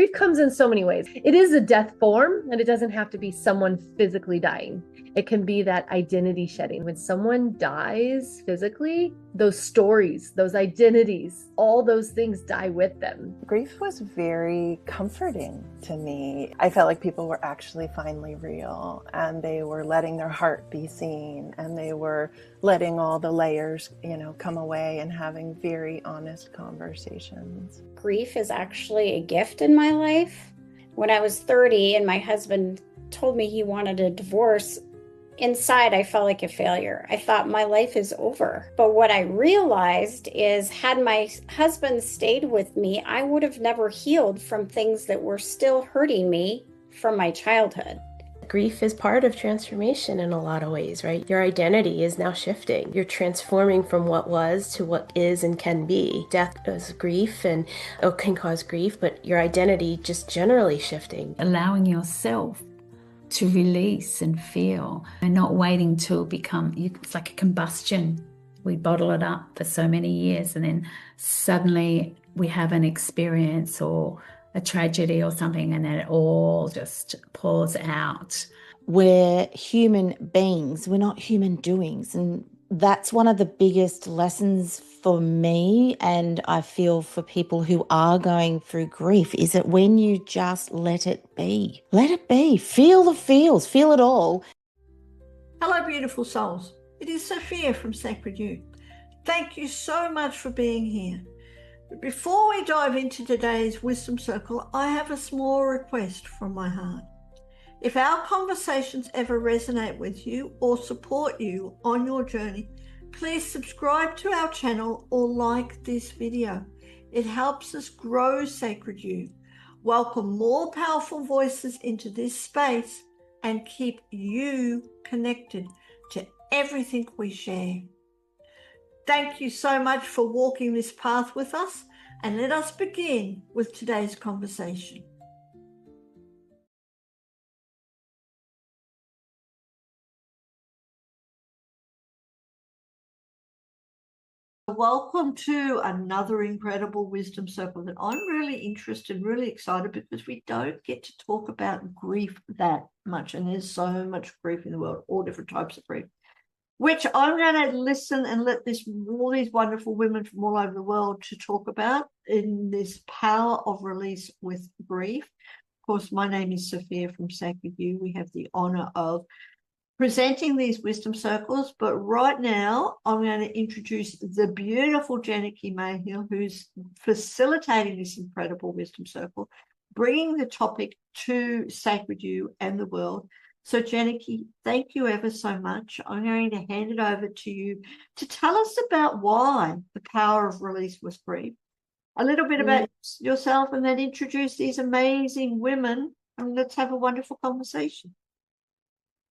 grief comes in so many ways. It is a death form, and it doesn't have to be someone physically dying. It can be that identity shedding. When someone dies physically, those stories, those identities, all those things die with them. Grief was very comforting to me. I felt like people were actually finally real, and they were letting their heart be seen, and they were letting all the layers, come away and having very honest conversations. Grief is actually a gift in my life. When I was 30 and my husband told me he wanted a divorce, inside I felt like a failure. I thought my life is over. But what I realized is had my husband stayed with me, I would have never healed from things that were still hurting me from my childhood. Grief is part of transformation in a lot of ways, right? Your identity is now shifting. You're transforming from what was to what is and can be. Death is grief and can cause grief, but your identity just generally shifting. Allowing yourself to release and feel and not waiting to become, it's like a combustion. We bottle it up for so many years and then suddenly we have an experience or a tragedy or something and then it all just pours out. We're human beings, we're not human doings. And that's one of the biggest lessons for me, and I feel for people who are going through grief, is that when you just let it be, feel the feels, feel it all. Hello, beautiful souls. It is Sophia from Sacred You. Thank you so much for being here. But before we dive into today's Wisdom Circle, I have a small request from my heart. If our conversations ever resonate with you or support you on your journey, please subscribe to our channel or like this video. It helps us grow Sacred You, welcome more powerful voices into this space, and keep you connected to everything we share. Thank you so much for walking this path with us, and let us begin with today's conversation. Welcome to another incredible Wisdom Circle that I'm really interested, really excited, because we don't get to talk about grief that much, and there's so much grief in the world, all different types of grief, which I'm going to listen and let all these wonderful women from all over the world to talk about in this power of release with grief. Of course, my name is Sophia from Sacred You. We have the honor of presenting these wisdom circles, but right now I'm going to introduce the beautiful Janaki MAYHILL, who's facilitating this incredible wisdom circle, bringing the topic to Sacred You and the world. So Janaki, thank you ever so much. I'm going to hand it over to you to tell us about why the power of release with grief, a little bit about yourself, and then introduce these amazing women, and let's have a wonderful conversation.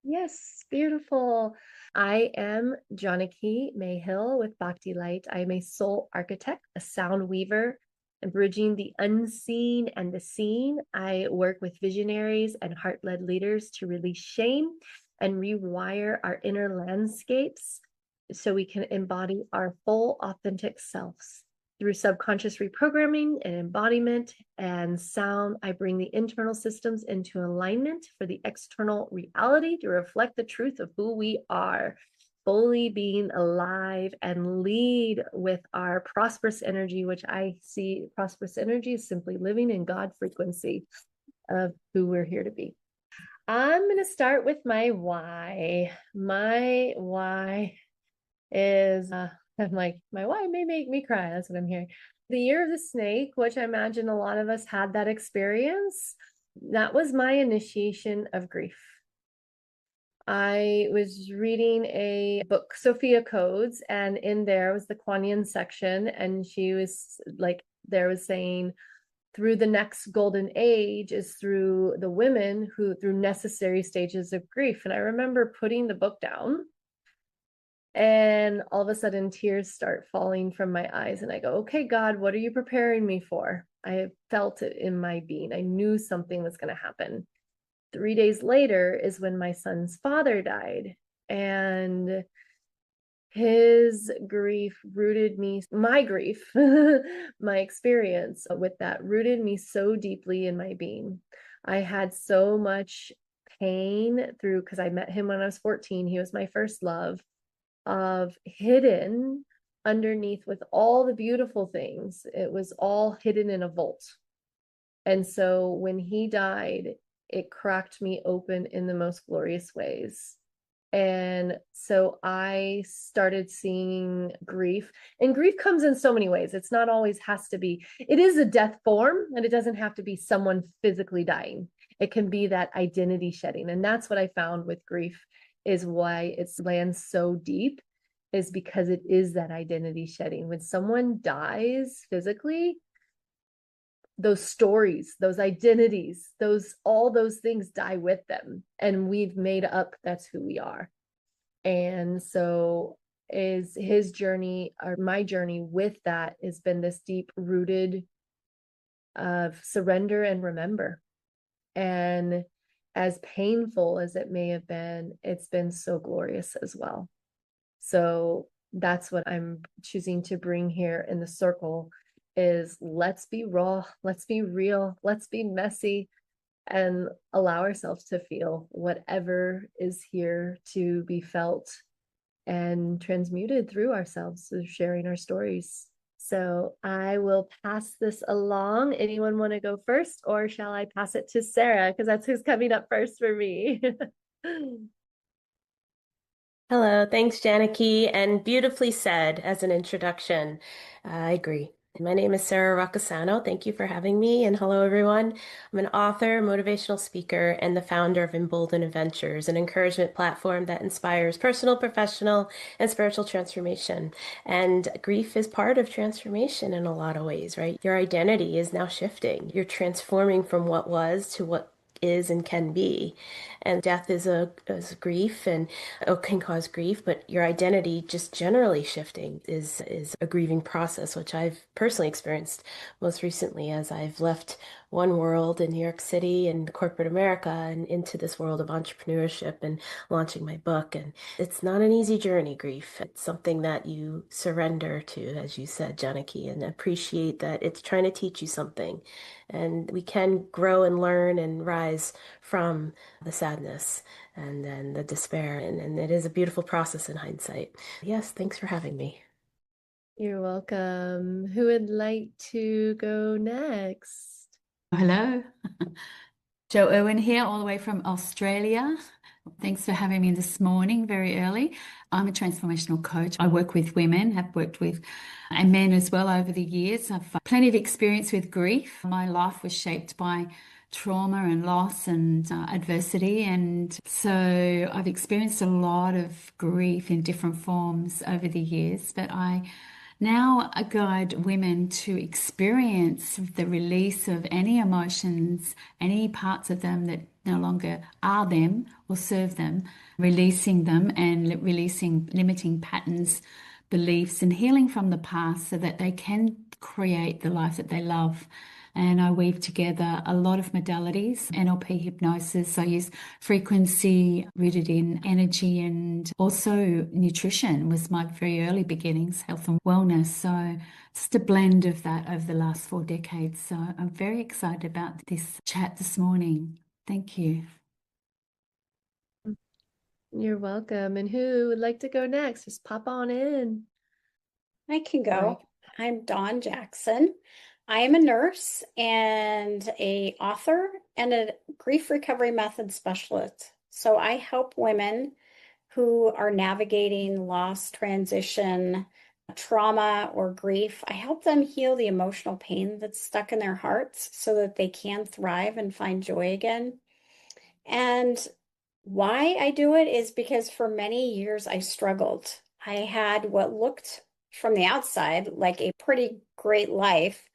Yes, beautiful. I am Janaki MAYHILL with Bhakti Light. I am a soul architect, a sound weaver, and bridging the unseen and the seen. I work with visionaries and heart-led leaders to release shame and rewire our inner landscapes so we can embody our full authentic selves. Through subconscious reprogramming and embodiment and sound, I bring the internal systems into alignment for the external reality to reflect the truth of who we are, fully being alive, and lead with our prosperous energy, which I see prosperous energy is simply living in God frequency of who we're here to be. I'm going to start with my why. My why is... I'm like, my why may make me cry. That's what I'm hearing. The year of the snake, which I imagine a lot of us had that experience, that was my initiation of grief. I was reading a book, Sophia Codes, and in there was the Kuan Yin section, and she was like, there was saying, through the next golden age is through the women who, through necessary stages of grief. And I remember putting the book down, and all of a sudden tears start falling from my eyes. And I go, okay, God, what are you preparing me for? I felt it in my being. I knew something was going to happen. 3 days later is when my son's father died. And his grief rooted me, my grief, my experience with that rooted me so deeply in my being. I had so much pain through, because I met him when I was 14. He was my first love, of hidden underneath with all the beautiful things. It was all hidden in a vault. And so when he died, it cracked me open in the most glorious ways. And so I started seeing grief, and grief comes in so many ways. It's not always has to be, it is a death form, and it doesn't have to be someone physically dying. It can be that identity shedding. And that's what I found with grief, is why it lands so deep, is because it is that identity shedding. When someone dies physically, those stories, those identities, all those things die with them, and we've made up that's who we are. And so is his journey, or my journey with that, has been this deep rooted of surrender and remember. And as painful as it may have been, it's been so glorious as well. So that's what I'm choosing to bring here in the circle, is let's be raw, let's be real, let's be messy, and allow ourselves to feel whatever is here to be felt and transmuted through ourselves, through sharing our stories. So I will pass this along. Anyone want to go first, or shall I pass it to Sara? Because that's who's coming up first for me. Hello, thanks, Janaki, and beautifully said as an introduction. I agree. My name is Sara Roccisano. Thank you for having me, and hello, everyone. I'm an author, motivational speaker, and the founder of Embolden Adventures, an encouragement platform that inspires personal, professional, and spiritual transformation. And grief is part of transformation in a lot of ways, right? Your identity is now shifting. You're transforming from what was to what is and can be. And death is a grief, and it can cause grief, but your identity just generally shifting is a grieving process, which I've personally experienced most recently as I've left one world in New York City and corporate America and into this world of entrepreneurship and launching my book. And it's not an easy journey, grief. It's something that you surrender to, as you said, Janaki, and appreciate that it's trying to teach you something. And we can grow and learn and rise from the sadness and then the despair. And it is a beautiful process in hindsight. Yes, thanks for having me. You're welcome. Who would like to go next? Hello. Jo Irwin here, all the way from Australia. Thanks for having me this morning, very early. I'm a transformational coach. I work with women, have worked with and men as well over the years. I've plenty of experience with grief. My life was shaped by trauma and loss and adversity. And so I've experienced a lot of grief in different forms over the years, but I now I guide women to experience the release of any emotions, any parts of them that no longer are them or serve them, releasing them and releasing limiting patterns, beliefs, and healing from the past so that they can create the life that they love. And I weave together a lot of modalities, NLP hypnosis. I use frequency rooted in energy, and also nutrition was my very early beginnings, health and wellness. So just a blend of that over the last 4 decades. So I'm very excited about this chat this morning. Thank you. You're welcome. And who would like to go next? Just pop on in. I can go. I'm Dawn Jackson. I am a nurse and a author and a grief recovery method specialist. So I help women who are navigating loss, transition, trauma, or grief. I help them heal the emotional pain that's stuck in their hearts so that they can thrive and find joy again. And why I do it is because for many years I struggled. I had what looked from the outside like a pretty great life,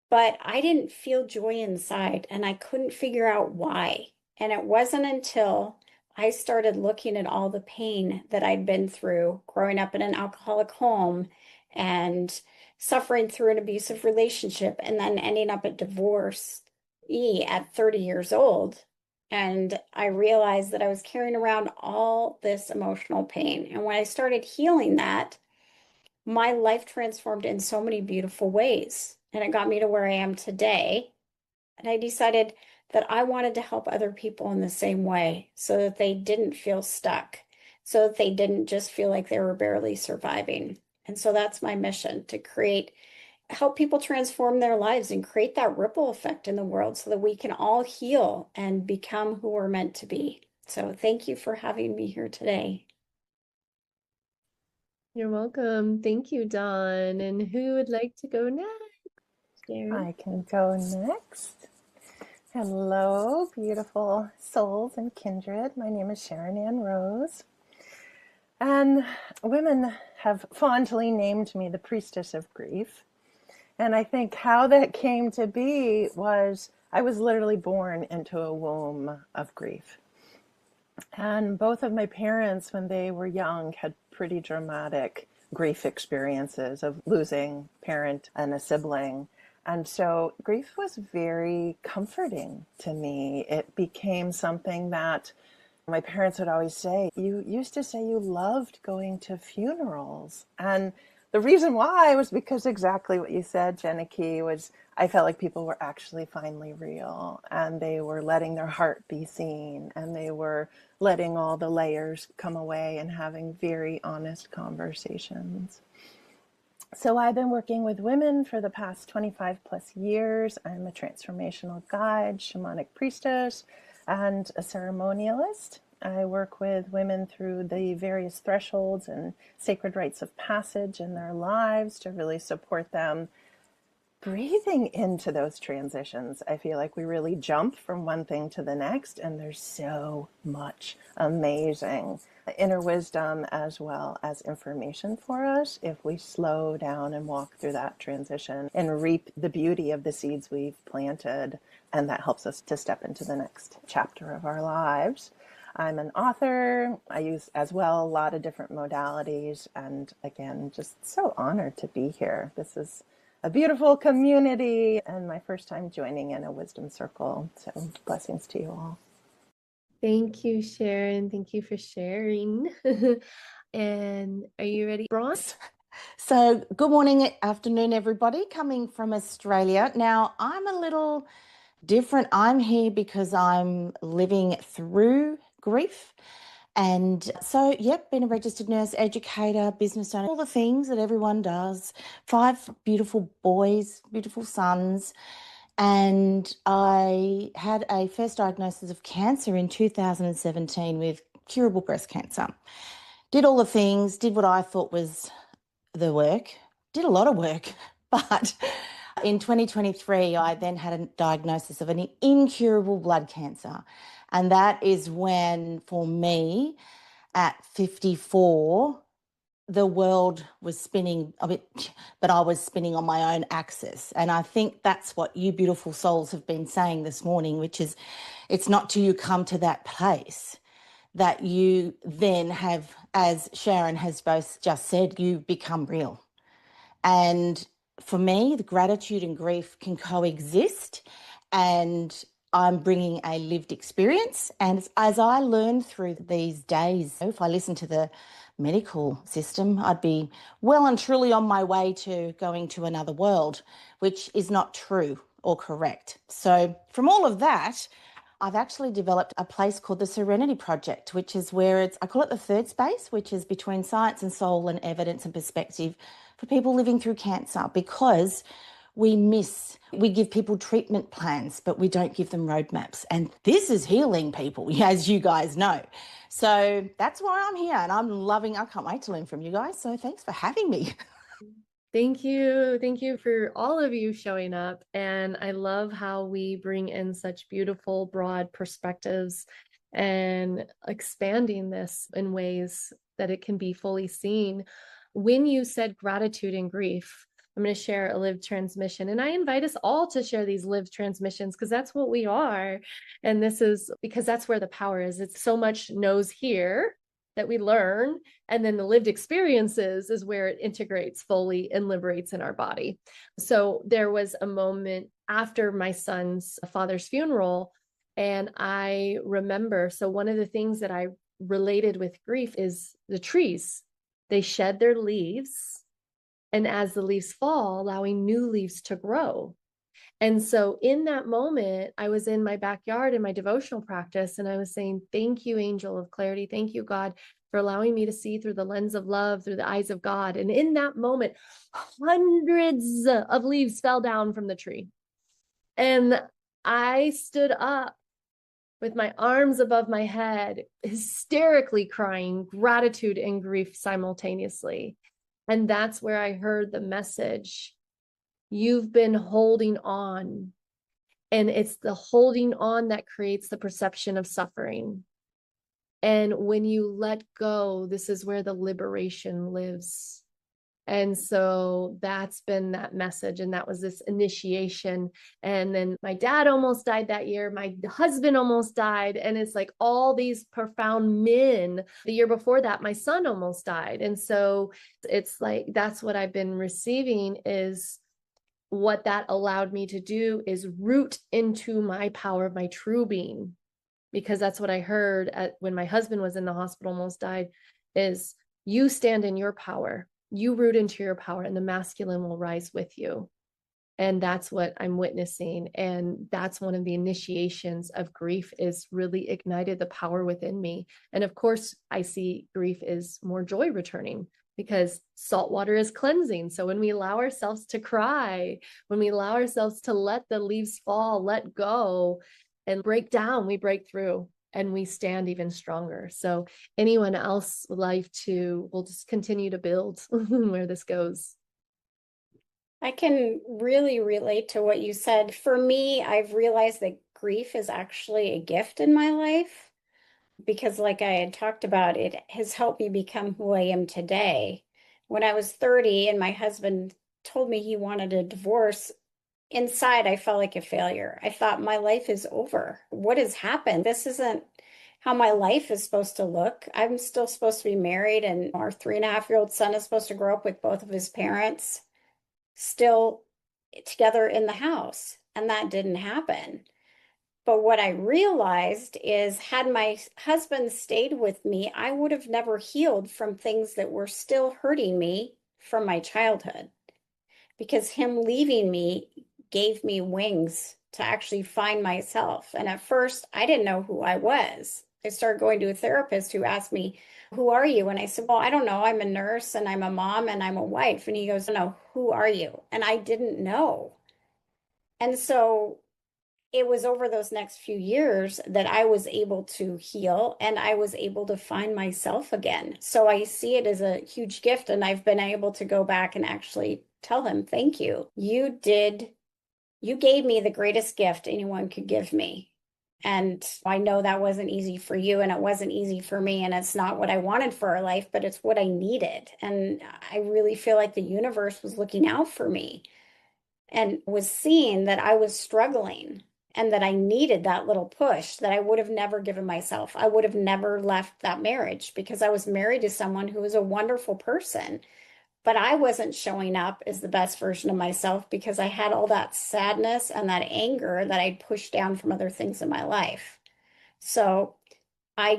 but I didn't feel joy inside and I couldn't figure out why. And it wasn't until I started looking at all the pain that I'd been through growing up in an alcoholic home and suffering through an abusive relationship and then ending up at divorce at 30 years old, And I realized that I was carrying around all this emotional pain. And when I started healing that, my life transformed in so many beautiful ways. And it got me to where I am today. And I decided that I wanted to help other people in the same way so that they didn't feel stuck, so that they didn't just feel like they were barely surviving. And so that's my mission, to help people transform their lives and create that ripple effect in the world so that we can all heal and become who we're meant to be. So thank you for having me here today. You're welcome. Thank you, Dawn. And who would like to go next? Sharon? I can go next. Hello, beautiful souls and kindred. My name is Sharon Ann Rose. And women have fondly named me the priestess of grief. And I think how that came to be was I was literally born into a womb of grief. And both of my parents, when they were young, had pretty dramatic grief experiences of losing a parent and a sibling. And so grief was very comforting to me. It became something that my parents would always say, you used to say you loved going to funerals. And the reason why was because exactly what you said, Janaki, was I felt like people were actually finally real and they were letting their heart be seen and they were letting all the layers come away and having very honest conversations. So I've been working with women for the past 25 plus years. I'm a transformational guide, shamanic priestess, and a ceremonialist. I work with women through the various thresholds and sacred rites of passage in their lives to really support them breathing into those transitions. I feel like we really jump from one thing to the next, and there's so much amazing inner wisdom as well as information for us if we slow down and walk through that transition and reap the beauty of the seeds we've planted. And that helps us to step into the next chapter of our lives. I'm an author. I use as well a lot of different modalities. And again, just so honored to be here. This is a beautiful community and my first time joining in a wisdom circle. So blessings to you all. Thank you, Sharon. Thank you for sharing. And are you ready, Bron? So, good morning, afternoon, everybody, coming from Australia. Now, I'm a little different. I'm here because I'm living through grief. And so, yep, been a registered nurse, educator, business owner, all the things that everyone does. 5 beautiful boys, beautiful sons. And I had a first diagnosis of cancer in 2017 with curable breast cancer. Did all the things, did what I thought was the work, did a lot of work, but in 2023, I then had a diagnosis of an incurable blood cancer. And that is when, for me, at 54, the world was spinning a bit, but I was spinning on my own axis. And I think that's what you beautiful souls have been saying this morning, which is it's not till you come to that place that you then have, as Sharon has both just said, you become real. And for me, the gratitude and grief can coexist. And I'm bringing a lived experience. And as I learn through these days, if I listen to the medical system, I'd be well and truly on my way to going to another world, which is not true or correct. So from all of that, I've actually developed a place called the Serenity Project, which is where I call it the third space, which is between science and soul and evidence and perspective for people living through cancer, because we give people treatment plans, but we don't give them roadmaps. And this is healing people, as you guys know. So that's why I'm here, and I can't wait to learn from you guys. So thanks for having me. Thank you. Thank you for all of you showing up. And I love how we bring in such beautiful, broad perspectives and expanding this in ways that it can be fully seen. When you said gratitude and grief, I'm going to share a lived transmission. And I invite us all to share these lived transmissions because that's what we are. And this is because that's where the power is. It's so much knows here that we learn. And then the lived experiences is where it integrates fully and liberates in our body. So there was a moment after my son's father's funeral And I remember, so one of the things that I related with grief is the trees. They shed their leaves, and as the leaves fall, allowing new leaves to grow. And so in that moment, I was in my backyard in my devotional practice, and I was saying, thank you, angel of clarity. Thank you, God, for allowing me to see through the lens of love, through the eyes of God. And in that moment, hundreds of leaves fell down from the tree. And I stood up with my arms above my head, hysterically crying gratitude and grief simultaneously. And that's where I heard the message. You've been holding on. And it's the holding on that creates the perception of suffering. And when you let go, this is where the liberation lives. And so that's been that message. And that was this initiation. And then my dad almost died that year. My husband almost died. And it's like all these profound men. The year before that, my son almost died. And so it's like, that's what I've been receiving is what that allowed me to do is root into my power of my true being. Because that's what I heard when my husband was in the hospital, almost died, is you stand in your power. You root into your power and the masculine will rise with you. And that's what I'm witnessing. And that's one of the initiations of grief is really ignited the power within me. And of course, I see grief is more joy returning because salt water is cleansing. So when we allow ourselves to cry, when we allow ourselves to let the leaves fall, let go and break down, we break through. And we stand even stronger. So anyone else would like to, we'll just continue to build where this goes. I can really relate to what you said. For me, I've realized that grief is actually a gift in my life because, like I had talked about, it has helped me become who I am today. When I was 30 and my husband told me he wanted a divorce, inside, I felt like a failure. I thought my life is over. What has happened? This isn't how my life is supposed to look. I'm still supposed to be married, and our 3.5-year-old son is supposed to grow up with both of his parents still together in the house. And that didn't happen. But what I realized is, had my husband stayed with me, I would have never healed from things that were still hurting me from my childhood. Because him leaving me gave me wings to actually find myself. And at first, I didn't know who I was. I started going to a therapist who asked me, who are you? And I said, well, I don't know. I'm a nurse and I'm a mom and I'm a wife. And he goes, no, who are you? And I didn't know. And so it was over those next few years that I was able to heal and I was able to find myself again. So I see it as a huge gift. And I've been able to go back and actually tell him, thank you. You gave me the greatest gift anyone could give me. And I know that wasn't easy for you and it wasn't easy for me. And it's not what I wanted for our life, but it's what I needed. And I really feel like the universe was looking out for me and was seeing that I was struggling and that I needed that little push that I would have never given myself. I would have never left that marriage because I was married to someone who was a wonderful person. But I wasn't showing up as the best version of myself because I had all that sadness and that anger that I'd pushed down from other things in my life. So I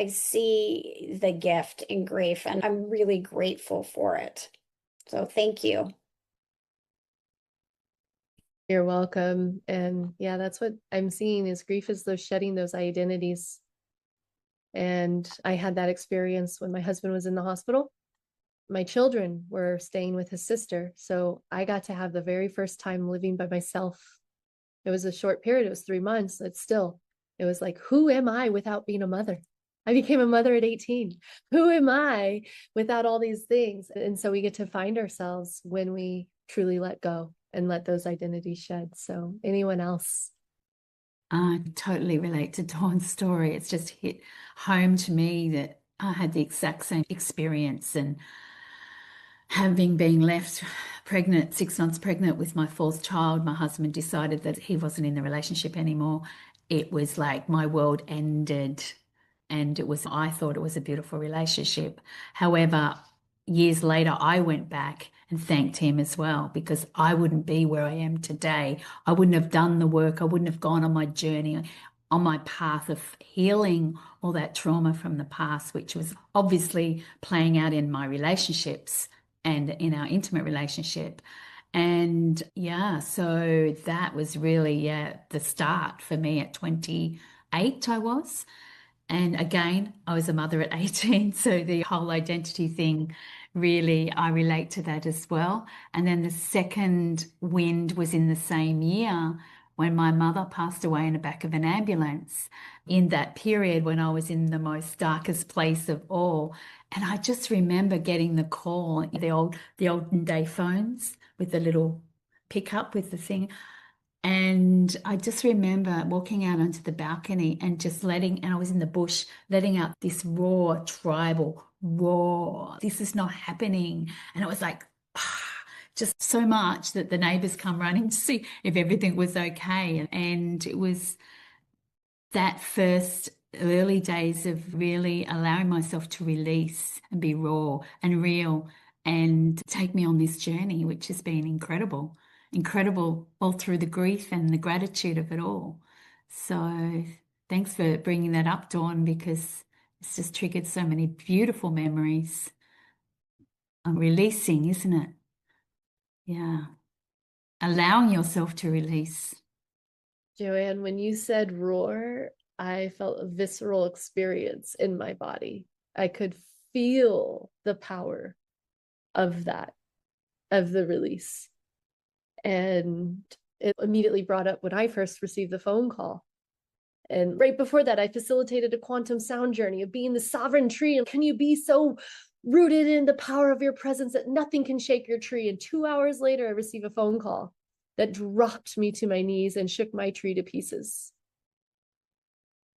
see the gift in grief and I'm really grateful for it. So thank you. You're welcome. And yeah, that's what I'm seeing is grief is those shedding those identities. And I had that experience when my husband was in the hospital. My children were staying with his sister. So I got to have the very first time living by myself. It was a short period. It was 3 months. It was like, who am I without being a mother? I became a mother at 18. Who am I without all these things? And so we get to find ourselves when we truly let go and let those identities shed. So anyone else? I totally relate to Dawn's story. It's just hit home to me that I had the exact same experience, and having been left pregnant, 6 months pregnant with my fourth child, my husband decided that he wasn't in the relationship anymore. It was like my world ended, and I thought it was a beautiful relationship. However, years later, I went back and thanked him as well, because I wouldn't be where I am today. I wouldn't have done the work. I wouldn't have gone on my journey. on my path of healing all that trauma from the past, which was obviously playing out in my relationships and in our intimate relationship. And yeah, so that was really, the start for me at 28, I was. And again, I was a mother at 18. So the whole identity thing, really, I relate to that as well. And then the second wind was in the same year when my mother passed away in the back of an ambulance, in that period when I was in the most darkest place of all. And I just remember getting the call, the olden day phones with the little pickup with the thing. And I just remember walking out onto the balcony and and I was in the bush, letting out this raw, tribal roar. This is not happening. And it was like, just so much that the neighbors come running to see if everything was okay. And it was that first early days of really allowing myself to release and be raw and real and take me on this journey, which has been incredible all through the grief and the gratitude of it all. So thanks for bringing that up, Dawn, because it's just triggered so many beautiful memories. Releasing, isn't it? Yeah. Allowing yourself to release. Joanne, when you said roar, I felt a visceral experience in my body. I could feel the power of that, of the release. And it immediately brought up when I first received the phone call. And right before that, I facilitated a quantum sound journey of being the sovereign tree. And can you be so rooted in the power of your presence that nothing can shake your tree? And 2 hours later, I received a phone call that dropped me to my knees and shook my tree to pieces.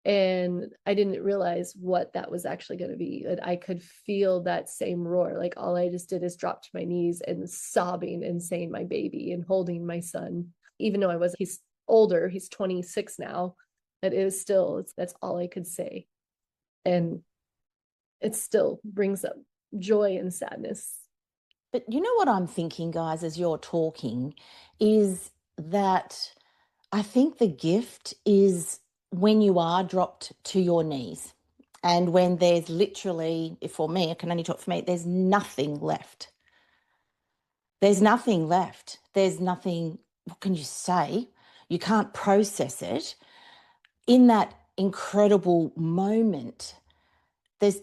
And I didn't realize what that was actually going to be. That I could feel that same roar. Like all I just did is drop to my knees and sobbing and saying my baby and holding my son. Even though he's older, he's 26 now, that it was still, that's all I could say. And it still brings up joy and sadness. But you know what I'm thinking, guys, as you're talking, is that I think the gift is when you are dropped to your knees and when there's literally, for me, I can only talk for me, there's nothing left. There's nothing left. There's nothing, what can you say? You can't process it. In that incredible moment, there's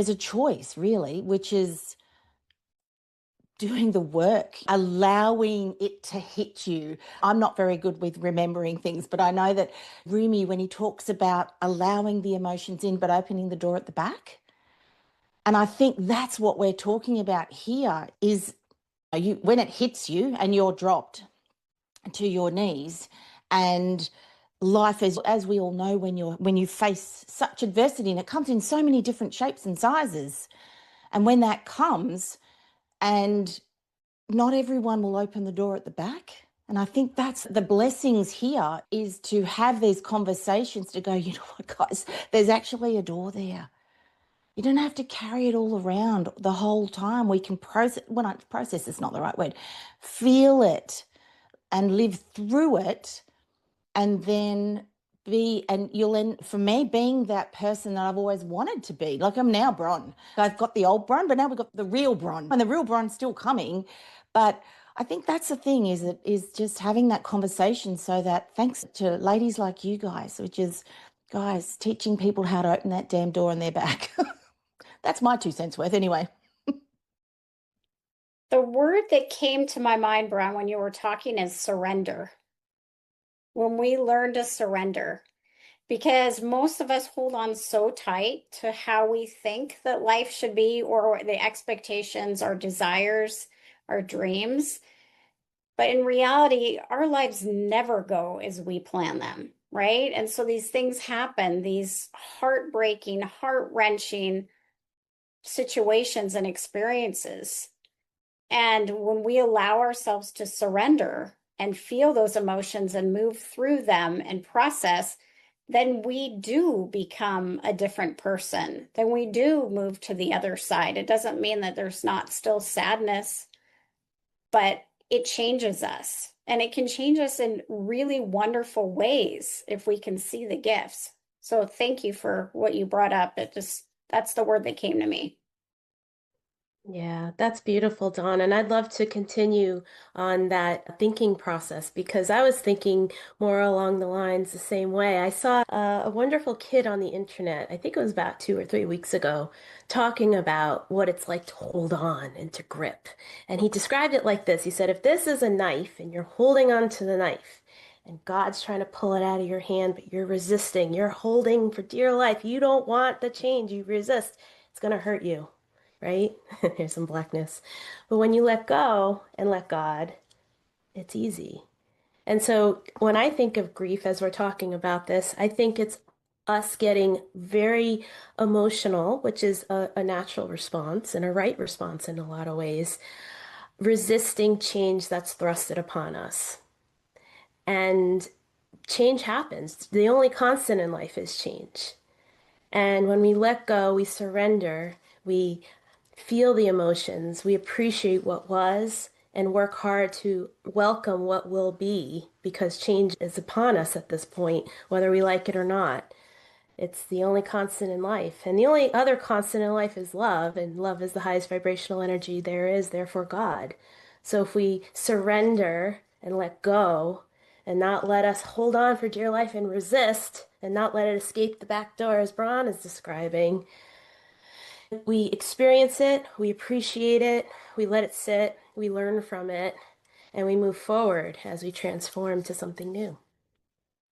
a choice really, which is doing the work, allowing it to hit you. I'm not very good with remembering things, but I know that Rumi, when he talks about allowing the emotions in, but opening the door at the back. And I think that's what we're talking about here is when it hits you and you're dropped to your knees, and life is, as we all know, when you face such adversity, and it comes in so many different shapes and sizes. And when that comes, and not everyone will open the door at the back. And I think that's the blessings here, is to have these conversations to go, you know what, guys, there's actually a door there. You don't have to carry it all around the whole time. We can process is not the right word. Feel it and live through it, and then you'll end, for me, being that person that I've always wanted to be. Like I'm now Bron. I've got the old Bron, but now we've got the real Bron, and the real Bron's still coming. But I think that's the thing, is just having that conversation, so that thanks to ladies like you guys, which is, guys, teaching people how to open that damn door on their back. That's my 2 cents worth anyway. The word that came to my mind, Bron, when you were talking is surrender. When we learn to surrender, because most of us hold on so tight to how we think that life should be, or the expectations, our desires, our dreams. But in reality, our lives never go as we plan them, right? And so these things happen, these heartbreaking, heart-wrenching situations and experiences. And when we allow ourselves to surrender and feel those emotions and move through them and process, then we do become a different person. Then we do move to the other side. It doesn't mean that there's not still sadness, but it changes us. And it can change us in really wonderful ways if we can see the gifts. So thank you for what you brought up. That's the word that came to me. Yeah, that's beautiful, Dawn. And I'd love to continue on that thinking process because I was thinking more along the lines the same way. I saw a wonderful kid on the internet, I think it was about 2 or 3 weeks ago, talking about what it's like to hold on and to grip. And he described it like this. He said, if this is a knife and you're holding on to the knife, and God's trying to pull it out of your hand, but you're resisting, you're holding for dear life, you don't want the change, you resist, it's going to hurt you, right? Here's some blackness. But when you let go and let God, it's easy. And so when I think of grief as we're talking about this, I think it's us getting very emotional, which is a natural response and a right response in a lot of ways, resisting change that's thrusted upon us. And change happens. The only constant in life is change. And when we let go, we surrender, we feel the emotions, we appreciate what was, and work hard to welcome what will be because change is upon us at this point, whether we like it or not. It's the only constant in life. And the only other constant in life is love, and love is the highest vibrational energy there is, therefore God. So if we surrender and let go and not let us hold on for dear life and resist and not let it escape the back door as Bron is describing, we experience it, we appreciate it, we let it sit, we learn from it, and we move forward as we transform to something new.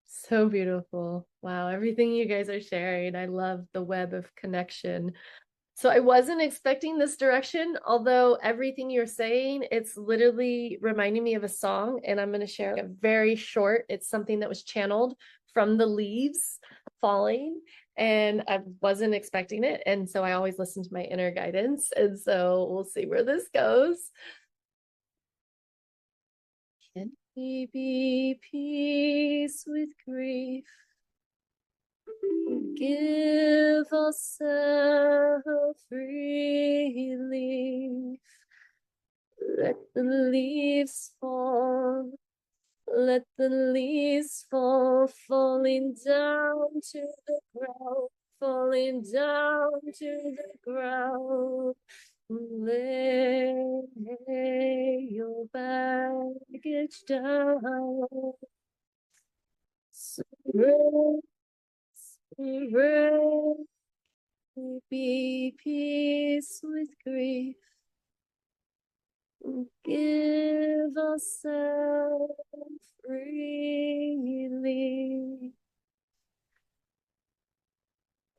So beautiful. Wow, everything you guys are sharing. I love the web of connection. So I wasn't expecting this direction, although everything you're saying, it's literally reminding me of a song, and I'm going to share a very short, it's something that was channeled from the leaves falling, and I wasn't expecting it. And so I always listen to my inner guidance. And so we'll see where this goes. Can we be peace with grief? Give ourselves relief. Let the leaves fall. Let the leaves fall, falling down to the ground, falling down to the ground. Lay your baggage down. Surrender, surrender, be peace with grief. Give ourselves freely.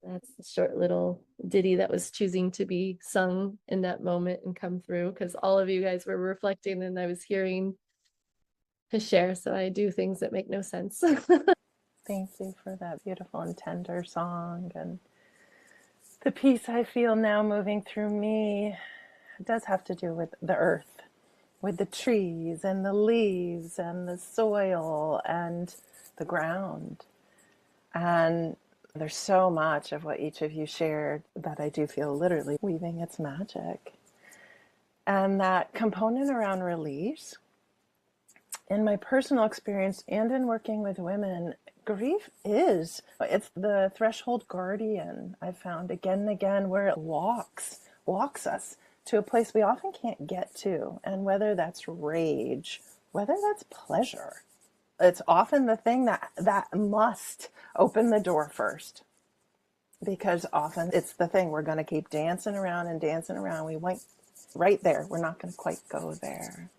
That's the short little ditty that was choosing to be sung in that moment and come through because all of you guys were reflecting and I was hearing his share. So I do things that make no sense. Thank you for that beautiful and tender song. And the peace I feel now moving through me does have to do with the earth, with the trees and the leaves and the soil and the ground. And there's so much of what each of you shared that I do feel literally weaving its magic. And that component around release, in my personal experience and in working with women, grief it's the threshold guardian. I've found again and again where it walks us to a place we often can't get to. And whether that's rage, whether that's pleasure, it's often the thing that must open the door first. Because often it's the thing we're going to keep dancing around and dancing around. We went right there. We're not going to quite go there.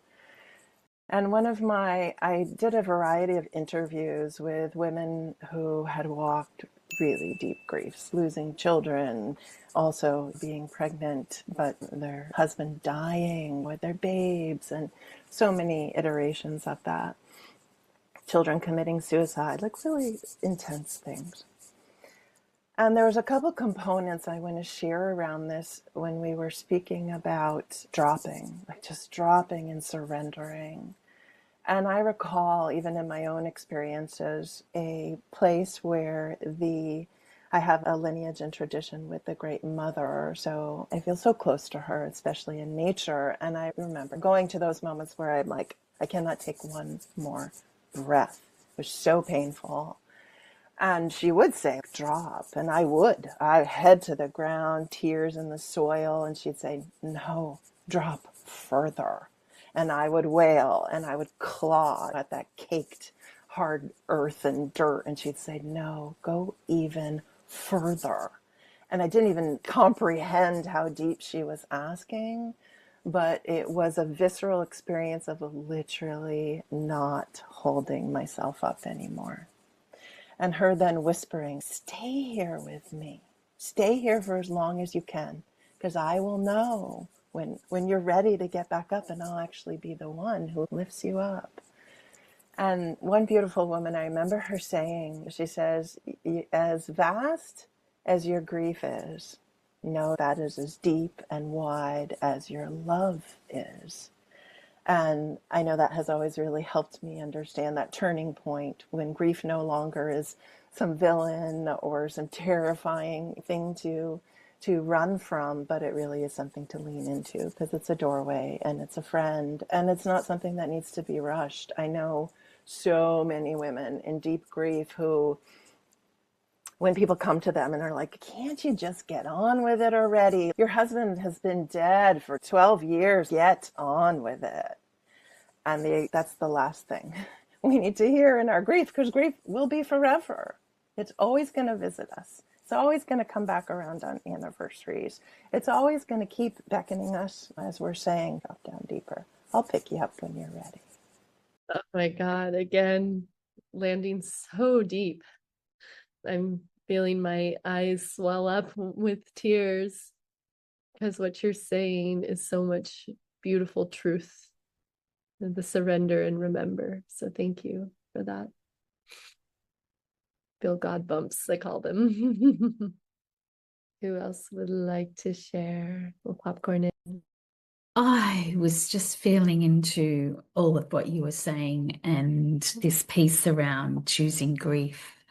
And I did a variety of interviews with women who had walked really deep griefs, losing children, also being pregnant, but their husband dying with their babes, and so many iterations of that. Children committing suicide, like really intense things. And there was a couple components I want to share around this when we were speaking about dropping, like just dropping and surrendering. And I recall, even in my own experiences, a place where I have a lineage and tradition with the Great Mother, so I feel so close to her, especially in nature. And I remember going to those moments where I'm like, I cannot take one more breath. It was so painful. And she would say, drop. And I would. I head to the ground, tears in the soil. And she'd say, no, drop further. And I would wail and I would claw at that caked hard earth and dirt. And she'd say, no, go even further. And I didn't even comprehend how deep she was asking, but it was a visceral experience of literally not holding myself up anymore. And her then whispering, stay here with me. Stay here for as long as you can, because I will know when you're ready to get back up, and I'll actually be the one who lifts you up. And one beautiful woman, I remember her saying, she says, as vast as your grief is, know that is as deep and wide as your love is. And I know that has always really helped me understand that turning point when grief no longer is some villain or some terrifying thing to run from, but it really is something to lean into, because it's a doorway and it's a friend, and it's not something that needs to be rushed. I know so many women in deep grief who, when people come to them and are like, can't you just get on with it already? Your husband has been dead for 12 years. Get on with it. And that's the last thing we need to hear in our grief, because grief will be forever. It's always going to visit us. It's always going to come back around on anniversaries. It's always going to keep beckoning us, as we're saying, drop down deeper. I'll pick you up when you're ready. Oh my God, again, landing so deep. I'm feeling my eyes swell up with tears, because what you're saying is so much beautiful truth, and the surrender and remember. So thank you for that. Feel God bumps, I call them. Who else would like to share? We'll popcorn in. I was just feeling into all of what you were saying, and this piece around choosing grief.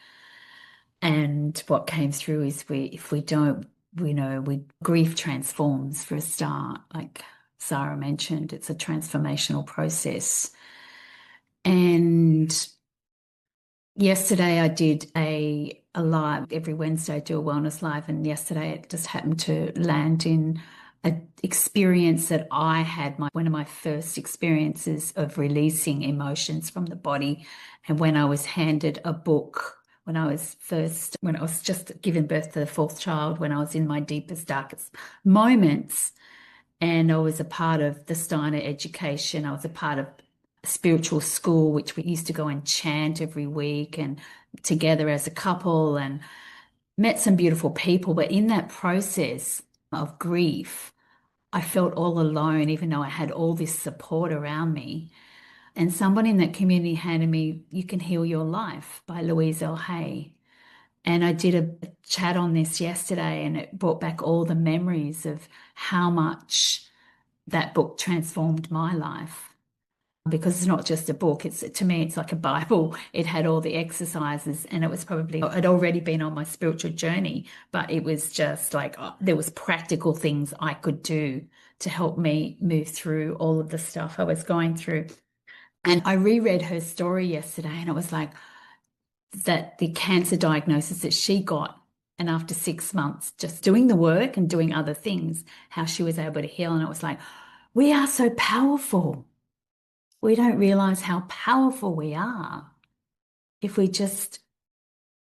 And what came through is if we don't, grief transforms for a start. Like Sara mentioned, it's a transformational process. And yesterday I did a live. Every Wednesday I do a wellness live, and yesterday it just happened to land in an experience that I had, one of my first experiences of releasing emotions from the body. And when I was handed a book, when I was just given birth to the fourth child, when I was in my deepest, darkest moments, and I was a part of the Steiner education, I was a part of spiritual school, which we used to go and chant every week and together as a couple, and met some beautiful people. But in that process of grief, I felt all alone, even though I had all this support around me. And somebody in that community handed me You Can Heal Your Life by Louise L. Hay. And I did a chat on this yesterday, and it brought back all the memories of how much that book transformed my life. Because it's not just a book, to me, it's like a Bible. It had all the exercises, and I'd already been on my spiritual journey, but it was just like, there was practical things I could do to help me move through all of the stuff I was going through. And I reread her story yesterday, and it was like that the cancer diagnosis that she got, and after 6 months just doing the work and doing other things, how she was able to heal. And it was like, we are so powerful. We don't realize how powerful we are if we just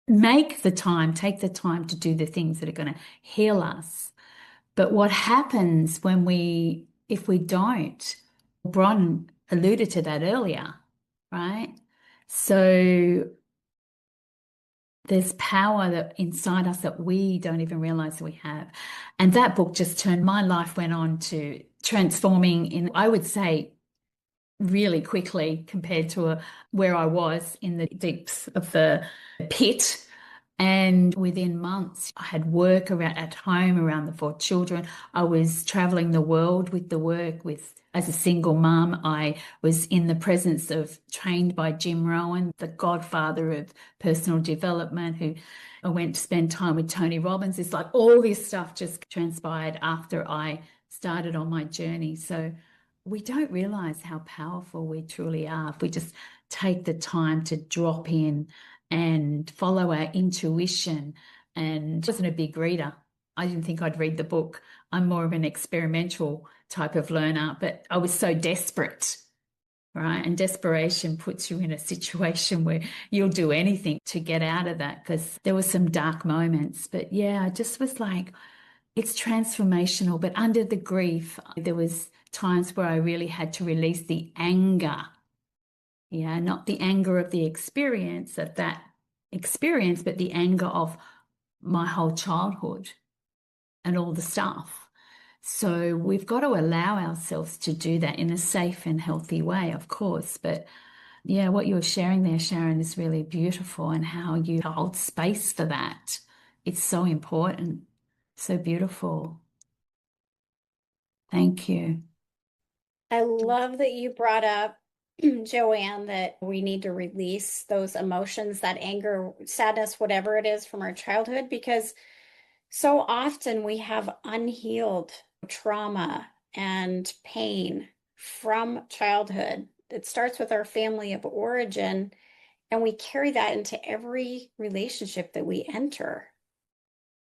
take the time to do the things that are going to heal us. But what happens if we don't? Bron alluded to that earlier, right? So there's power that inside us that we don't even realize that we have. And that book just my life went on to transforming in, I would say, really quickly compared to where I was in the deeps of the pit. And within months, I had work at home around the 4 children. I was traveling the world with the work. As a single mum, I was in the presence of, trained by Jim Rohn, the godfather of personal development, who I went to spend time with Tony Robbins. It's like all this stuff just transpired after I started on my journey. So we don't realize how powerful we truly are if we just take the time to drop in and follow our intuition. And I wasn't a big reader. I didn't think I'd read the book. I'm more of an experimental type of learner, but I was so desperate, right? And desperation puts you in a situation where you'll do anything to get out of that, because there were some dark moments. But yeah, I just was like, it's transformational. But under the grief, there was times where I really had to release the anger. Yeah, not the anger of the experience of that experience, but the anger of my whole childhood and all the stuff. So we've got to allow ourselves to do that in a safe and healthy way, of course. But yeah, what you were sharing there, Sharon, is really beautiful, and how you hold space for that. It's so important, so beautiful. Thank you. I love that you brought up, Joanne, that we need to release those emotions, that anger, sadness, whatever it is from our childhood, because so often we have unhealed trauma and pain from childhood. It starts with our family of origin, and we carry that into every relationship that we enter.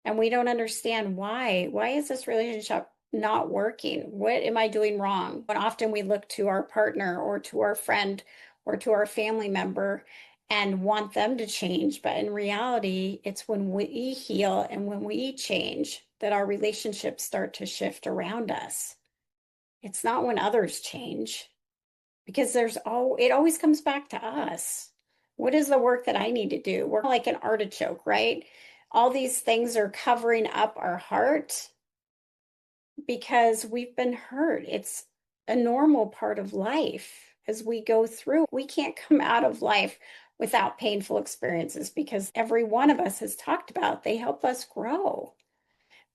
And we don't understand why. Why is this relationship not working? What am I doing wrong? But often we look to our partner or to our friend or to our family member and want them to change. But in reality, it's when we heal and when we change that our relationships start to shift around us. It's not when others change, because it always comes back to us. What is the work that I need to do? We're like an artichoke, right? All these things are covering up our heart because we've been hurt. It's a normal part of life as we go through. We can't come out of life without painful experiences, because every one of us has talked about they help us grow.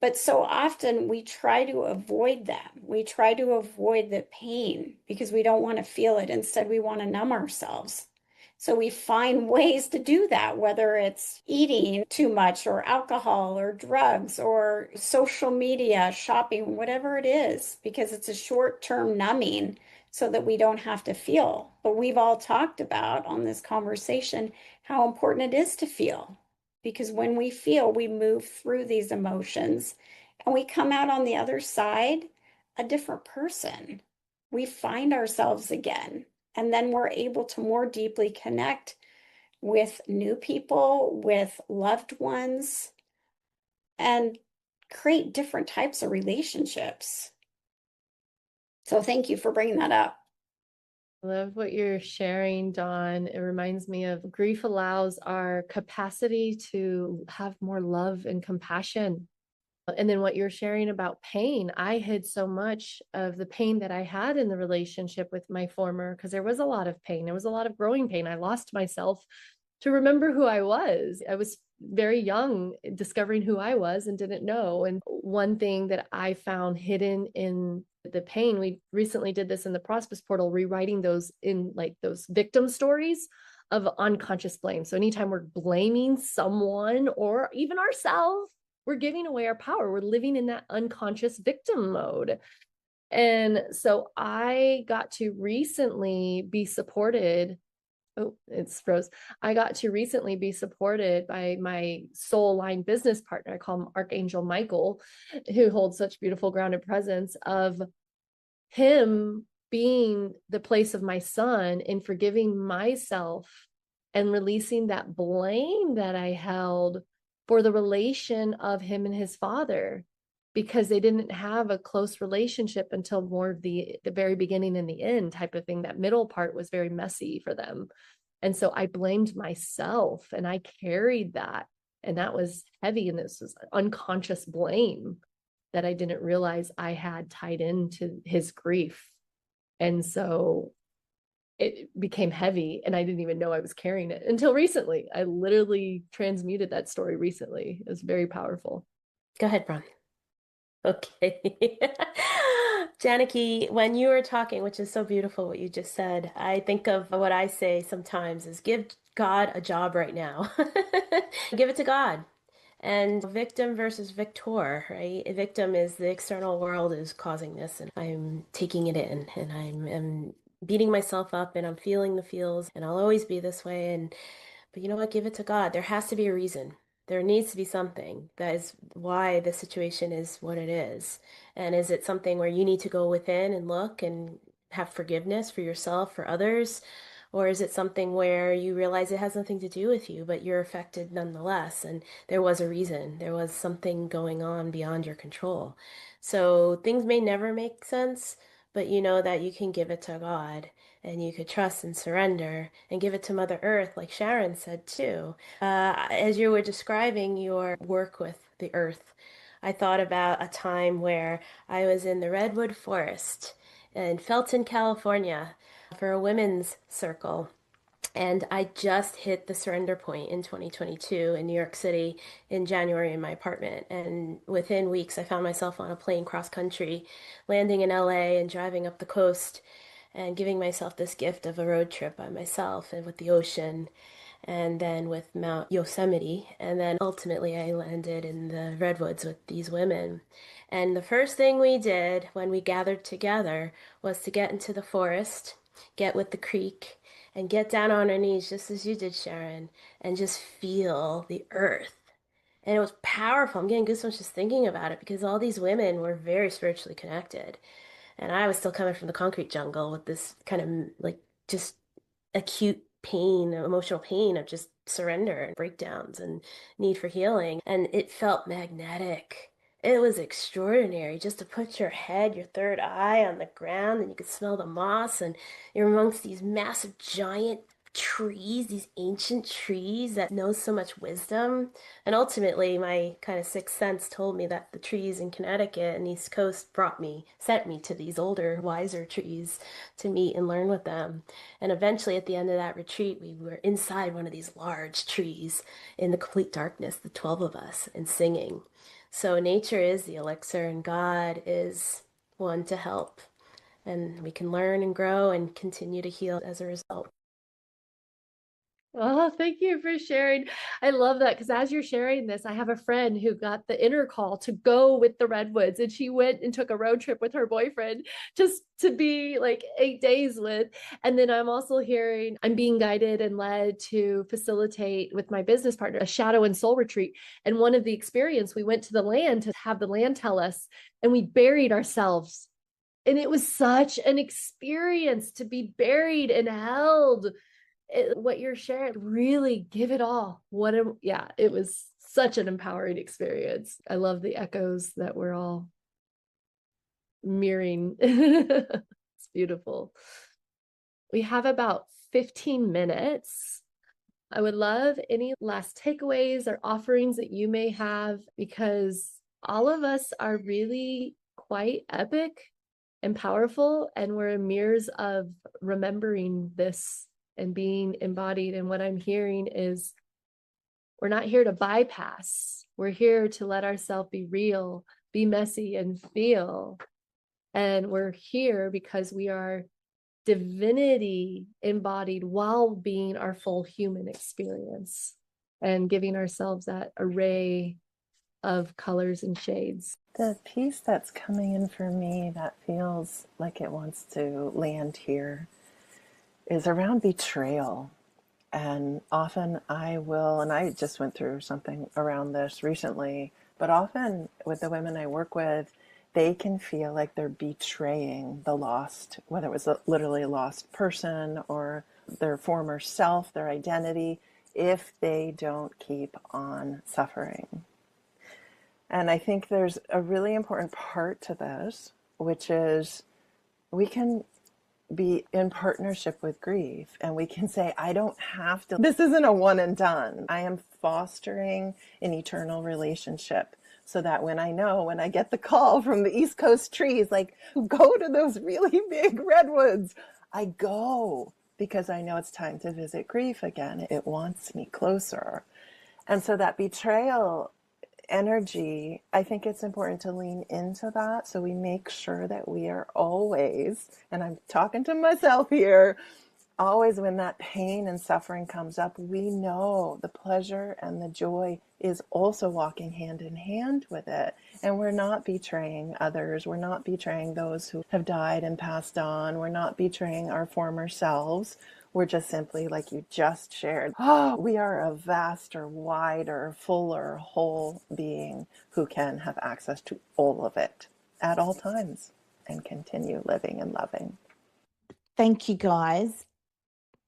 But so often we try to avoid them. We try to avoid the pain because we don't want to feel it. Instead, we want to numb ourselves. So we find ways to do that, whether it's eating too much or alcohol or drugs or social media, shopping, whatever it is, because it's a short-term numbing so that we don't have to feel. But we've all talked about on this conversation how important it is to feel, because when we feel, we move through these emotions and we come out on the other side a different person. We find ourselves again, and then we're able to more deeply connect with new people, with loved ones, and create different types of relationships. So thank you for bringing that up. I love what you're sharing, Dawn. It reminds me of grief allows our capacity to have more love and compassion. And then what you're sharing about pain, I hid so much of the pain that I had in the relationship with my former, because there was a lot of pain. There was a lot of growing pain. I lost myself to remember who I was. I was very young, discovering who I was and didn't know. And one thing that I found hidden in the pain, we recently did this in the Prospers portal, rewriting those in like those victim stories of unconscious blame. So anytime we're blaming someone or even ourselves, we're giving away our power. We're living in that unconscious victim mode. And so I got to recently be supported. Oh, it's froze. I got to recently be supported by my soul line business partner. I call him Archangel Michael, who holds such beautiful grounded presence of him being the place of my son and forgiving myself and releasing that blame that I held for the relation of him and his father, because they didn't have a close relationship until more of the very beginning and the end type of thing. That middle part was very messy for them. And so I blamed myself and I carried that. And that was heavy. And this was unconscious blame that I didn't realize I had tied into his grief. And so it became heavy and I didn't even know I was carrying it until recently. I literally transmuted that story recently. It was very powerful. Go ahead, Bron. Okay. Janaki, when you were talking, which is so beautiful what you just said, I think of what I say sometimes is give God a job right now. Give it to God. And victim versus victor, right? A victim is the external world is causing this, and I'm taking it in, and I'm beating myself up, and I'm feeling the feels, and I'll always be this way. But you know what? Give it to God. There has to be a reason. There needs to be something that is why the situation is what it is. And is it something where you need to go within and look and have forgiveness for yourself, for others? Or is it something where you realize it has nothing to do with you, but you're affected nonetheless? And there was a reason. There was something going on beyond your control. So things may never make sense, but you know that you can give it to God and you could trust and surrender and give it to Mother Earth, like Sharon said too. As you were describing your work with the earth, I thought about a time where I was in the Redwood Forest in Felton, California, for a women's circle. And I just hit the surrender point in 2022 in New York City in January in my apartment. And within weeks, I found myself on a plane cross country, landing in LA and driving up the coast and giving myself this gift of a road trip by myself and with the ocean and then with Mount Yosemite. And then ultimately, I landed in the redwoods with these women. And the first thing we did when we gathered together was to get into the forest, get with the creek, and get down on our knees, just as you did, Sharon, and just feel the earth. And it was powerful. I'm getting goosebumps just thinking about it because all these women were very spiritually connected. And I was still coming from the concrete jungle with this kind of like just acute pain, emotional pain of just surrender and breakdowns and need for healing. And it felt magnetic. It was extraordinary just to put your head, your third eye on the ground, and you could smell the moss, and you're amongst these massive, giant trees, these ancient trees that know so much wisdom. And ultimately, my kind of sixth sense told me that the trees in Connecticut and East Coast sent me to these older, wiser trees to meet and learn with them. And eventually, at the end of that retreat, we were inside one of these large trees in the complete darkness, the 12 of us, and singing. So nature is the elixir, and God is one to help. And we can learn and grow and continue to heal as a result. Oh, thank you for sharing. I love that because as you're sharing this, I have a friend who got the inner call to go with the redwoods, and she went and took a road trip with her boyfriend just to be like 8 days with. And then I'm also hearing I'm being guided and led to facilitate with my business partner a shadow and soul retreat. And one of the experience, we went to the land to have the land tell us, and we buried ourselves. And it was such an experience to be buried and held. What you're sharing, really give it all. Yeah, it was such an empowering experience. I love the echoes that we're all mirroring. It's beautiful. We have about 15 minutes. I would love any last takeaways or offerings that you may have, because all of us are really quite epic and powerful, and we're mirrors of remembering this and being embodied. And what I'm hearing is we're not here to bypass. We're here to let ourselves be real, be messy, and feel. And we're here because we are divinity embodied while being our full human experience and giving ourselves that array of colors and shades. The piece that's coming in for me that feels like it wants to land here is around betrayal. And often and I just went through something around this recently, but often with the women I work with, they can feel like they're betraying the lost, whether it was literally a lost person or their former self, their identity, if they don't keep on suffering. And I think there's a really important part to this, which is we can be in partnership with grief, and we can say, I don't have to, this isn't a one and done. I am fostering an eternal relationship so that when I get the call from the East Coast trees, like, go to those really big redwoods, I go because I know it's time to visit grief again. It wants me closer. And so that betrayal energy, I think it's important to lean into that so we make sure that we are always, and I'm talking to myself here, always when that pain and suffering comes up, we know the pleasure and the joy is also walking hand in hand with it. And we're not betraying others. We're not betraying those who have died and passed on. We're not betraying our former selves. We're just simply, like you just shared, we are a vaster, wider, fuller, whole being who can have access to all of it at all times and continue living and loving. Thank you, guys,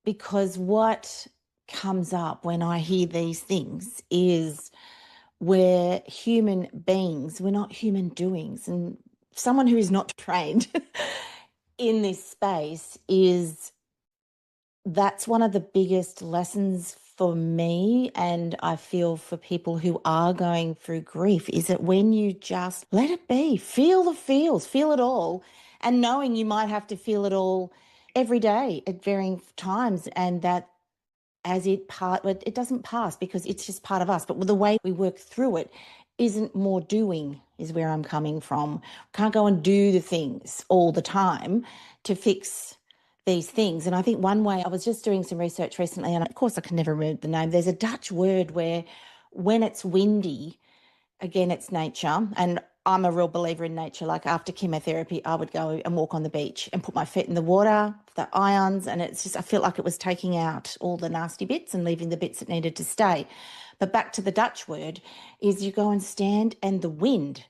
because what comes up when I hear these things is we're human beings, we're not human doings. And someone who is not trained in this space that's one of the biggest lessons for me, and I feel for people who are going through grief, is that when you just let it be, feel the feels, feel it all, and knowing you might have to feel it all every day at varying times, and that it doesn't pass because it's just part of us. But the way we work through it isn't more doing, is where I'm coming from. Can't go and do the things all the time to fix these things. And I think one way, I was just doing some research recently, and of course I can never remember the name. There's a Dutch word where when it's windy, again, it's nature. And I'm a real believer in nature. Like after chemotherapy, I would go and walk on the beach and put my feet in the water, the ions, and it's just, I felt like it was taking out all the nasty bits and leaving the bits that needed to stay. But back to the Dutch word is you go and stand and the wind,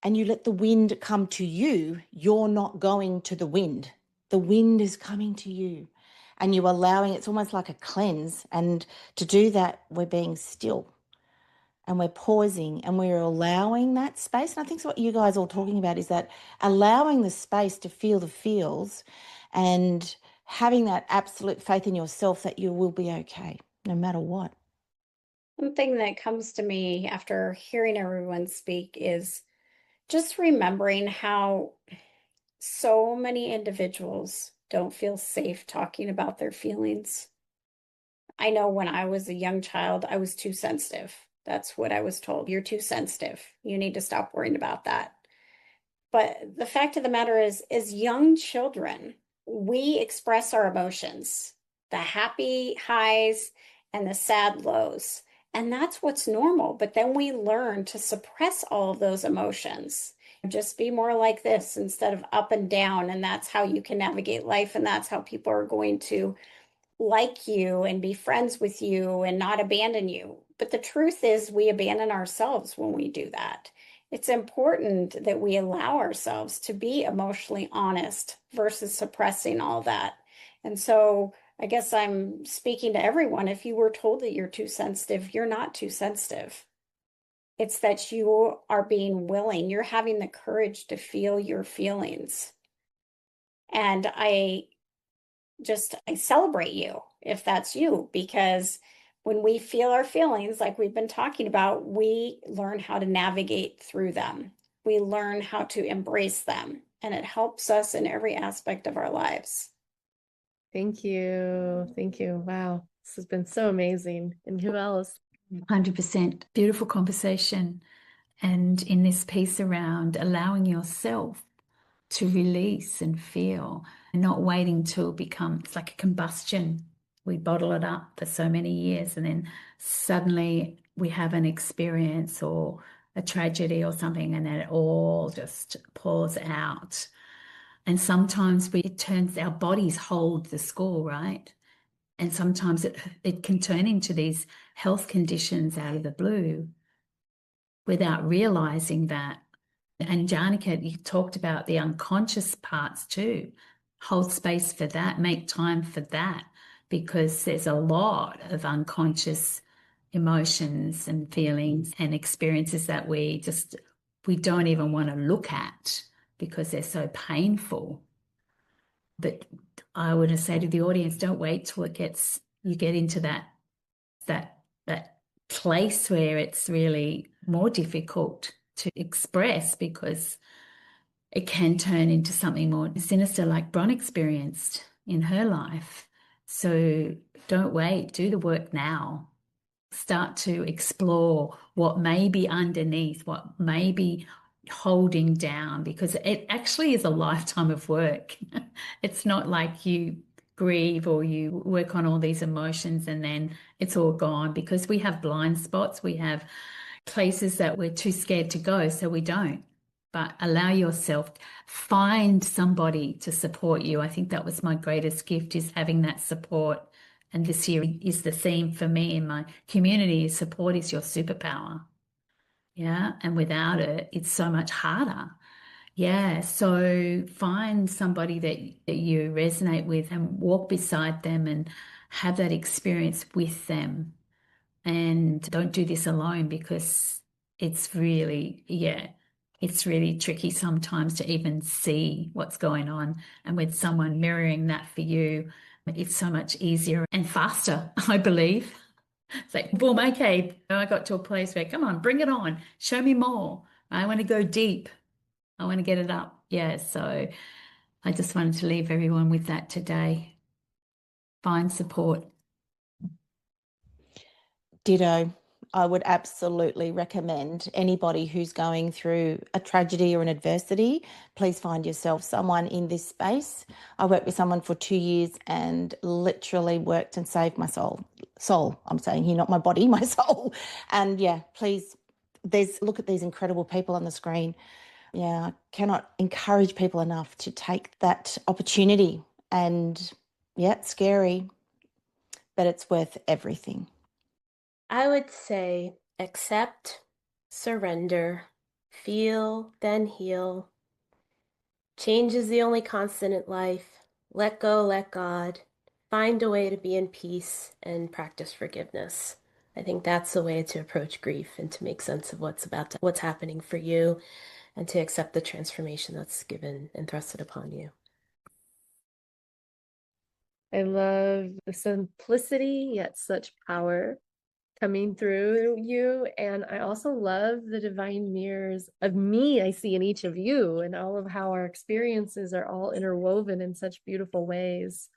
and you let the wind come to you. You're not going to the wind. The wind is coming to you, and you're allowing, it's almost like a cleanse. And to do that, we're being still and we're pausing and we're allowing that space. And I think what you guys are all talking about is that allowing the space to feel the feels and having that absolute faith in yourself that you will be okay no matter what. One thing that comes to me after hearing everyone speak is just remembering how so many individuals don't feel safe talking about their feelings. I know when I was a young child, I was too sensitive. That's what I was told. You're too sensitive. You need to stop worrying about that. But the fact of the matter is, as young children, we express our emotions, the happy highs and the sad lows. And that's what's normal. But then we learn to suppress all of those emotions. Just be more like this instead of up and down. And that's how you can navigate life. And that's how people are going to like you and be friends with you and not abandon you. But the truth is, we abandon ourselves when we do that. It's important that we allow ourselves to be emotionally honest versus suppressing all that. And so I guess I'm speaking to everyone. If you were told that you're too sensitive, you're not too sensitive. It's that you are being willing, you're having the courage to feel your feelings. And I celebrate you if that's you, because when we feel our feelings, like we've been talking about, we learn how to navigate through them. We learn how to embrace them, and it helps us in every aspect of our lives. Thank you. Thank you. Wow. This has been so amazing. And who else? 100%. Beautiful conversation. And in this piece around allowing yourself to release and feel, and not waiting till it becomes like a combustion. We bottle it up for so many years, and then suddenly we have an experience or a tragedy or something, and then it all just pours out. And sometimes it turns, our bodies hold the score, right? And sometimes it can turn into these health conditions out of the blue without realizing that. And Janaki, you talked about the unconscious parts too. Hold space for that, make time for that, because there's a lot of unconscious emotions and feelings and experiences that we don't even want to look at because they're so painful. But I would say to the audience, don't wait till you get into that place where it's really more difficult to express, because it can turn into something more sinister, like Bron experienced in her life. So don't wait, do the work now. Start to explore what may be underneath, what may be holding down, because it actually is a lifetime of work. It's not like you grieve or you work on all these emotions and then it's all gone, because we have blind spots. We have places that we're too scared to go, so we don't. But allow yourself, find somebody to support you. I think that was my greatest gift, is having that support. And this year is the theme for me in my community. Support is your superpower. Yeah. And without it, it's so much harder. Yeah. So find somebody that you resonate with and walk beside them and have that experience with them. And don't do this alone, because it's really, yeah, it's really tricky sometimes to even see what's going on. And with someone mirroring that for you, it's so much easier and faster, I believe. It's like, boom, okay, I got to a place where, come on, bring it on. Show me more. I want to go deep. I want to get it up. Yeah. So I just wanted to leave everyone with that today. Find support. Ditto. I would absolutely recommend anybody who's going through a tragedy or an adversity, please find yourself someone in this space. I worked with someone for 2 years and literally worked and saved my soul. I'm saying here, not my body, my soul. And yeah, please, look at these incredible people on the screen. Yeah, I cannot encourage people enough to take that opportunity. And yeah, it's scary, but it's worth everything. I would say accept, surrender, feel, then heal. Change is the only constant in life. Let go, let God. Find a way to be in peace and practice forgiveness. I think that's the way to approach grief and to make sense of what's happening for you, and to accept the transformation that's given and thrusted upon you. I love the simplicity, yet such power coming through you. And I also love the divine mirrors of me I see in each of you, and all of how our experiences are all interwoven in such beautiful ways.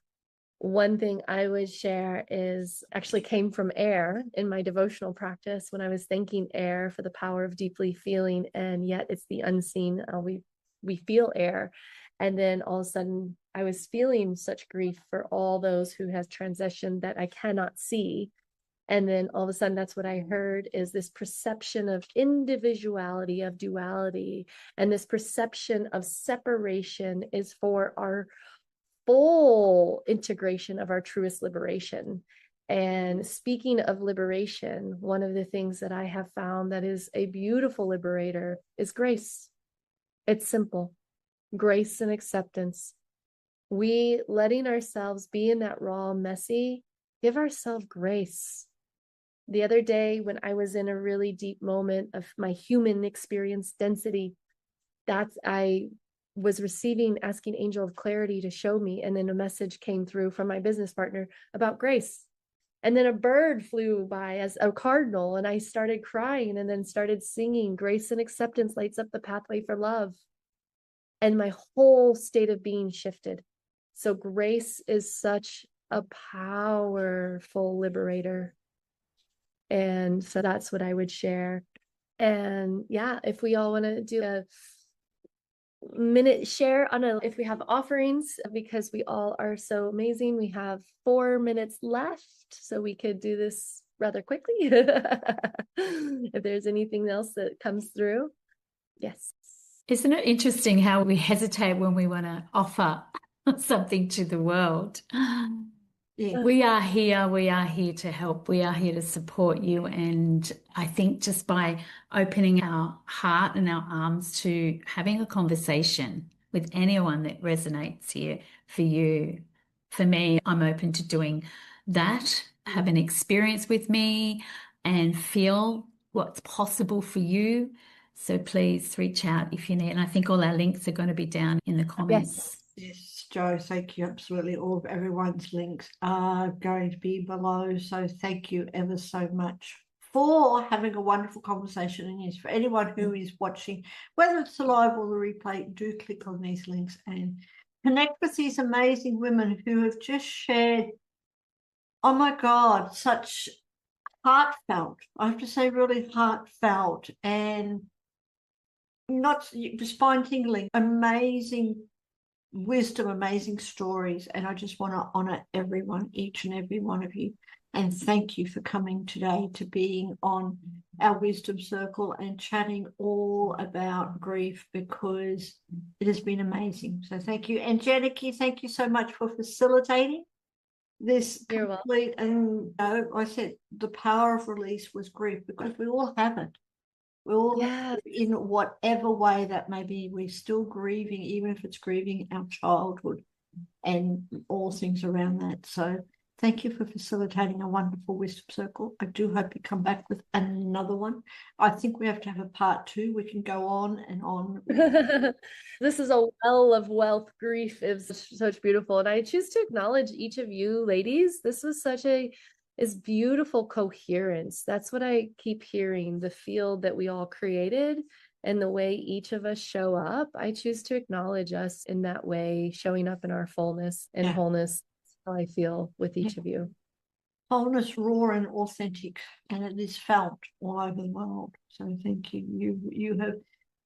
One thing I would share is actually came from air in my devotional practice when I was thanking air for the power of deeply feeling, and yet it's the unseen. We feel air, and then all of a sudden I was feeling such grief for all those who has transitioned that I cannot see. And then all of a sudden, that's what I heard, is this perception of individuality, of duality, and this perception of separation is for our full integration of our truest liberation. And speaking of liberation, one of the things that I have found that is a beautiful liberator is grace. It's simple. Grace and acceptance. We letting ourselves be in that raw, messy, give ourselves grace. The other day, when I was in a really deep moment of my human experience density, I was asking Angel of Clarity to show me, and then a message came through from my business partner about grace. And then a bird flew by as a cardinal, and I started crying and then started singing, grace and acceptance lights up the pathway for love. And my whole state of being shifted. So grace is such a powerful liberator. And so that's what I would share. And yeah, if we all want to do a minute share if we have offerings, because we all are so amazing. We have 4 minutes left, so we could do this rather quickly. If there's anything else that comes through. Yes. Isn't it interesting how we hesitate when we want to offer something to the world? Yeah. We are here to help. We are here to support you. And I think just by opening our heart and our arms to having a conversation with anyone that resonates here for you, for me, I'm open to doing that, have an experience with me and feel what's possible for you. So please reach out if you need. And I think all our links are going to be down in the comments. Yes, Jo, thank you. Absolutely. All of everyone's links are going to be below. So thank you ever so much for having a wonderful conversation. And yes, for anyone who is watching, whether it's the live or the replay, do click on these links and connect with these amazing women who have just shared, oh my God, such heartfelt, I have to say really heartfelt and not spine tingling, amazing wisdom, amazing stories. And I just want to honor everyone, each and every one of you. And thank you for coming today, to being on our wisdom circle and chatting all about grief, because it has been amazing. So thank you. And Janaki, thank you so much for facilitating this complete. And I said the power of release was grief, because we all have it. We all have it in whatever way that may be. We're still grieving, even if it's grieving our childhood and all things around that. So thank you for facilitating a wonderful wisdom circle. I do hope you come back with another one. I think we have to have a part 2. We can go on and on. This is a well of wealth. Grief is such beautiful. And I choose to acknowledge each of you ladies. This was such is beautiful coherence. That's what I keep hearing, the field that we all created and the way each of us show up. I choose to acknowledge us in that way, showing up in our fullness and wholeness. That's how I feel with each of you. Wholeness, raw and authentic, and it is felt all over the world. So thank you. You have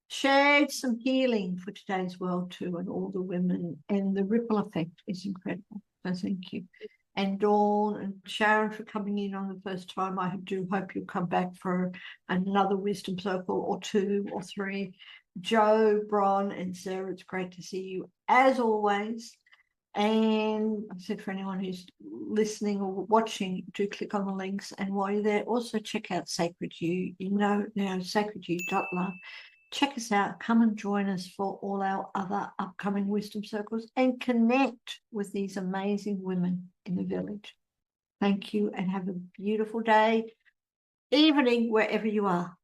shared some healing for today's world too, and all the women, and the ripple effect is incredible. So thank you. And Dawn and Sharon for coming in on the first time. I do hope you'll come back for another wisdom circle or 2 or 3. Joe, Bron, and Sara, it's great to see you as always. And I said, for anyone who's listening or watching, do click on the links. And while you're there, also check out Sacred You. SacredYou.love. Check us out. Come and join us for all our other upcoming wisdom circles and connect with these amazing women in the village. Thank you, and have a beautiful day, evening, wherever you are.